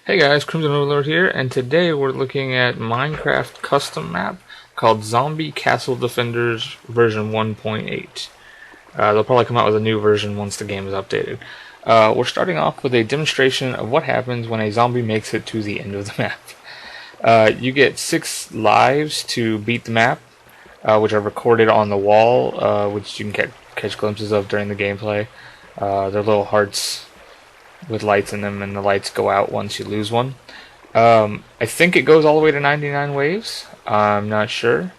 Hey guys, CrimsenOverlord here, and today we're looking at Minecraft custom map called Zombie Castle Defenders version 1.8. They'll probably come out with a new version once the game is updated. We're starting off with a demonstration of what happens when a zombie makes it to the end of the map. You get 6 lives to beat the map, which are recorded on the wall, which you can catch glimpses of during the gameplay. They're little hearts with lights in them, and the lights go out once you lose one. I think it goes all the way to 99 waves. I'm not sure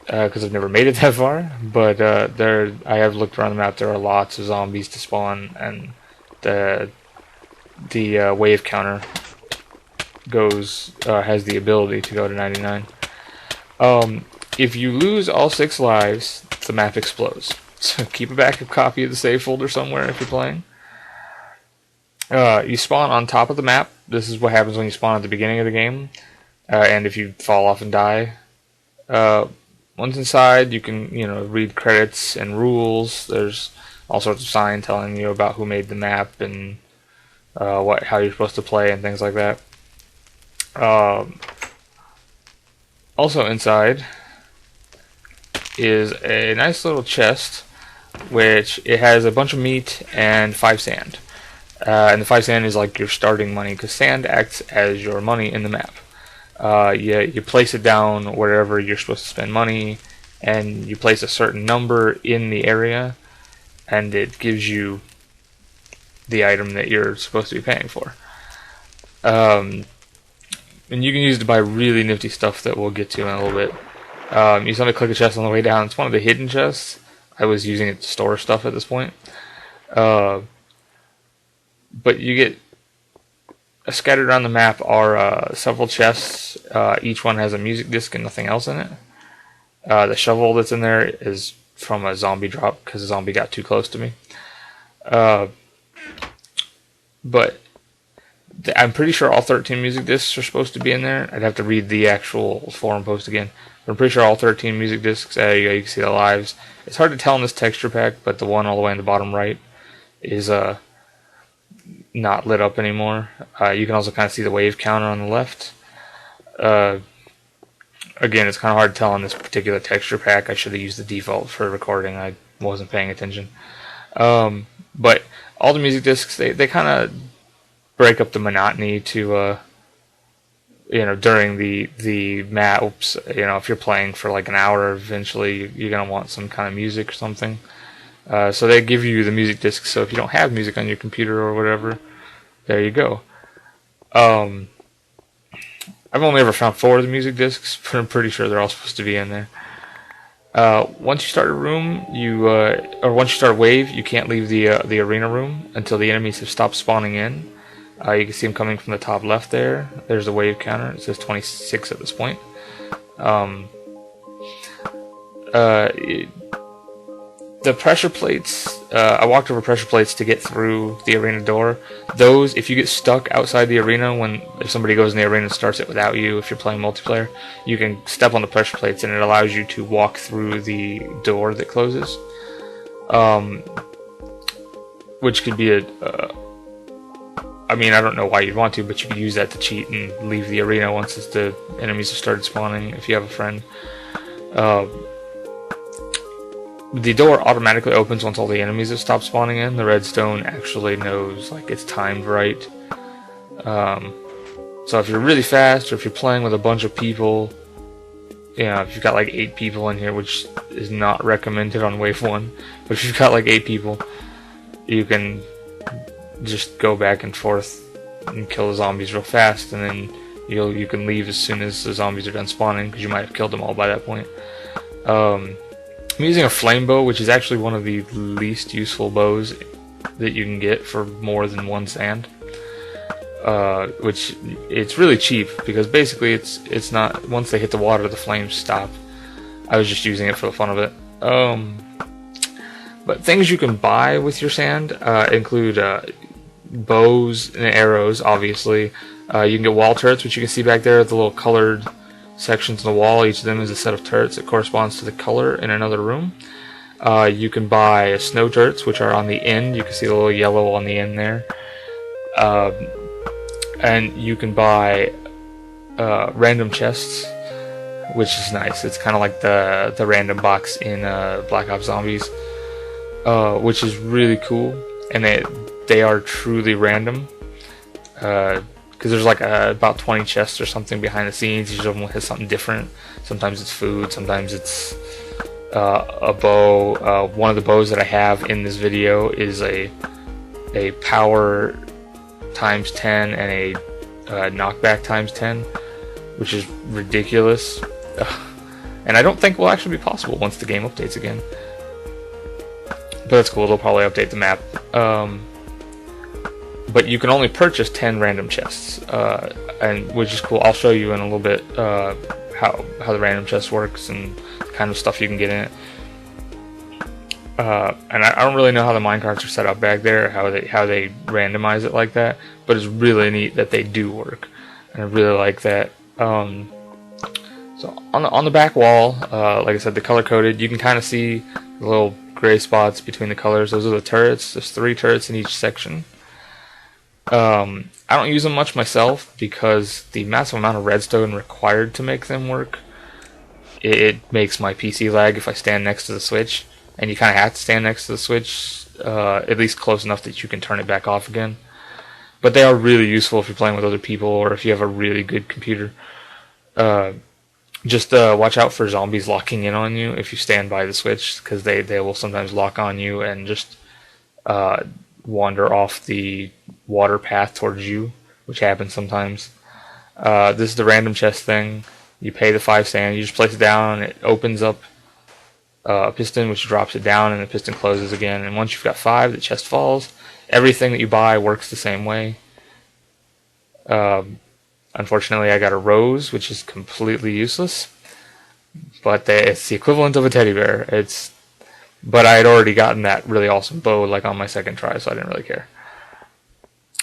because I've never made it that far, but I have looked around the map. There are lots of zombies to spawn, and the wave counter has the ability to go to 99. If you lose all 6 lives, the map explodes. So keep a backup copy of the save folder somewhere if you're playing. You spawn on top of the map. This is what happens when you spawn at the beginning of the game. And if you fall off and die. Once inside, you can read credits and rules. There's all sorts of signs telling you about who made the map and how you're supposed to play and things like that. Also inside is a nice little chest, which it has a bunch of meat and 5 sand. And the 5 sand is like your starting money, because sand acts as your money in the map. You place it down wherever you're supposed to spend money, and you place a certain number in the area, and it gives you the item that you're supposed to be paying for. And you can use it to buy really nifty stuff that we'll get to in a little bit. You just want to click a chest on the way down. It's one of the hidden chests. I was using it to store stuff at this point. But you get scattered around the map are several chests. Each one has a music disc and nothing else in it. The shovel that's in there is from a zombie drop because a zombie got too close to me. But I'm pretty sure all 13 music discs are supposed to be in there. I'd have to read the actual forum post again. But I'm pretty sure all 13 music discs. There you go. You can see the lives. It's hard to tell in this texture pack, but the one all the way in the bottom right is not lit up anymore. You can also kind of see the wave counter on the left. Again, it's kind of hard to tell on this particular texture pack. I should have used the default for recording. I wasn't paying attention. But all the music discs, they kind of break up the monotony to during the maps. If you're playing for like an hour, eventually you're gonna want some kind of music or something. So they give you the music discs, so if you don't have music on your computer or whatever, there you go. I've only ever found 4 of the music discs, but I'm pretty sure they're all supposed to be in there. Once you start a room, or once you start a wave, you can't leave the arena room until the enemies have stopped spawning in. You can see them coming from the top left there. There's the wave counter. It says 26 at this point. The pressure plates, I walked over pressure plates to get through the arena door. Those, if you get stuck outside the arena, if somebody goes in the arena and starts it without you, if you're playing multiplayer, you can step on the pressure plates and it allows you to walk through the door that closes. Which could be I don't know why you'd want to, but you could use that to cheat and leave the arena once the enemies have started spawning, if you have a friend. The door automatically opens once all the enemies have stopped spawning in. The redstone actually knows, it's timed right. So if you're really fast, or if you're playing with a bunch of people, if you've got 8 people in here, which is not recommended on wave 1, but if you've got 8 people, you can just go back and forth and kill the zombies real fast, and then you can leave as soon as the zombies are done spawning, because you might have killed them all by that point. I'm using a flame bow, which is actually one of the least useful bows that you can get for more than 1 sand. Which it's really cheap, because basically it's not, once they hit the water, the flames stop. I was just using it for the fun of it. But things you can buy with your sand include bows and arrows, obviously. You can get wall turrets, which you can see back there, the little colored sections on the wall. Each of them is a set of turrets that corresponds to the color in another room. You can buy snow turrets, which are on the end. You can see the little yellow on the end there. and you can buy random chests, which is nice. It's kind of like the random box in Black Ops Zombies, which is really cool, and they are truly random. Because there's like about 20 chests or something behind the scenes. Each of them has something different. Sometimes it's food, sometimes it's a bow. One of the bows that I have in this video is a power times 10 and a knockback times 10, which is ridiculous. And I don't think will actually be possible once the game updates again. But that's cool, they'll probably update the map. But you can only purchase 10 random chests, and which is cool. I'll show you in a little bit how the random chest works and the kind of stuff you can get in it. And I don't really know how the minecarts are set up back there, how they randomize it like that. But it's really neat that they do work, and I really like that. So on the back wall, like I said, the color coded. You can kind of see the little gray spots between the colors. Those are the turrets. There's 3 turrets in each section. I don't use them much myself because the massive amount of redstone required to make them work, it makes my PC lag if I stand next to the switch, and you kind of have to stand next to the switch, at least close enough that you can turn it back off again. But they are really useful if you're playing with other people or if you have a really good computer. Just watch out for zombies locking in on you if you stand by the switch, because they will sometimes lock on you and just wander off the water path towards you, which happens sometimes. This is the random chest thing. You pay the 5 sand, you just place it down, it opens up a piston which drops it down, and the piston closes again. And once you've got 5, the chest falls. Everything that you buy works the same way. Unfortunately, I got a rose, which is completely useless, but it's the equivalent of a teddy bear. But I had already gotten that really awesome bow like on my second try, so I didn't really care.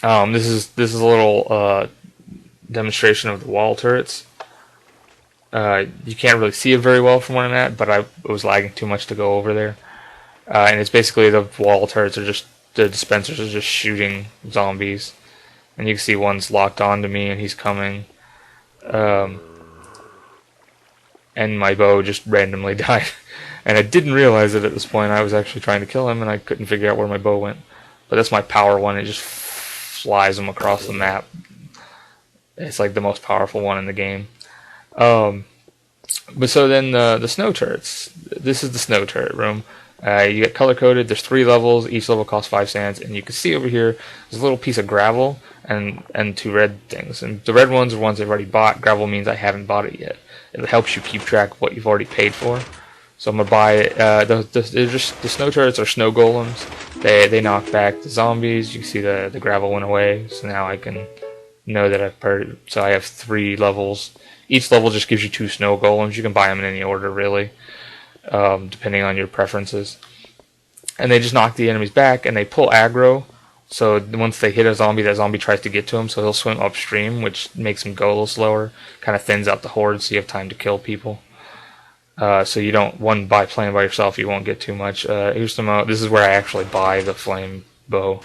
This is a little demonstration of the wall turrets. You can't really see it very well from where I'm at, but it was lagging too much to go over there. And it's basically the wall turrets are just, the dispensers are just shooting zombies. And you can see one's locked onto me and he's coming. And my bow just randomly died. And I didn't realize it at this point. I was actually trying to kill him and I couldn't figure out where my bow went. But that's my power one. It just flies him across the map. It's like the most powerful one in the game. But so then the snow turrets. This is the snow turret room. You get color coded. There's 3 levels. Each level costs 5 sands. And you can see over here there's a little piece of gravel and 2 red things. And the red ones are ones I've already bought. Gravel means I haven't bought it yet. It helps you keep track of what you've already paid for. So I'm gonna buy it. The snow turrets are snow golems. They knock back the zombies. You can see the gravel went away. So now I can know that I've purged. So I have 3 levels. Each level just gives you 2 snow golems. You can buy them in any order, really, depending on your preferences. And they just knock the enemies back, and they pull aggro. So once they hit a zombie, that zombie tries to get to him, so he'll swim upstream, which makes him go a little slower. Kind of thins out the horde, so you have time to kill people. So you don't, by playing by yourself, you won't get too much. Here's some. This is where I actually buy the flame bow.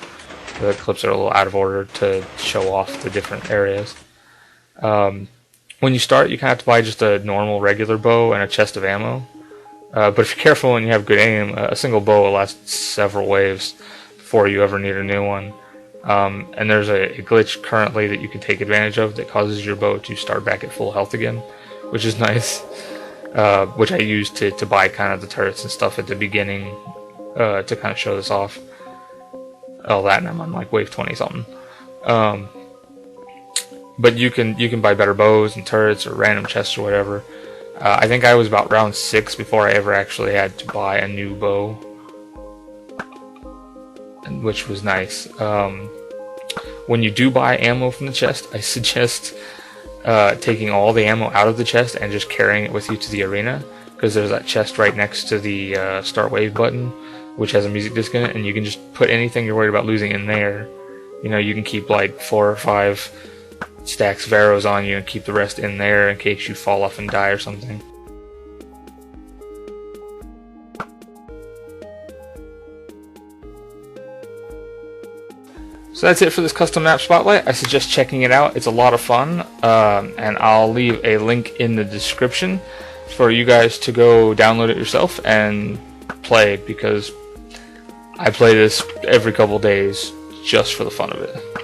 The clips are a little out of order to show off the different areas. When you start, you kind of have to buy just a normal, regular bow and a chest of ammo. But if you're careful and you have good aim, a single bow will last several waves before you ever need a new one. And there's a glitch currently that you can take advantage of that causes your bow to start back at full health again, which is nice. Which I use to buy kind of the turrets and stuff at the beginning to kind of show this off. Oh, that, and I'm on like wave 20 something. But you can buy better bows and turrets or random chests or whatever. I think I was about round 6 before I ever actually had to buy a new bow, which was nice. When you do buy ammo from the chest, I suggest taking all the ammo out of the chest and just carrying it with you to the arena, because there's that chest right next to the start wave button, which has a music disc in it, and you can just put anything you're worried about losing in there. You know, you can keep like 4 or 5 stacks of arrows on you and keep the rest in there in case you fall off and die or something. So that's it for this custom map spotlight. I suggest checking it out. It's a lot of fun, and I'll leave a link in the description for you guys to go download it yourself and play, because I play this every couple days just for the fun of it.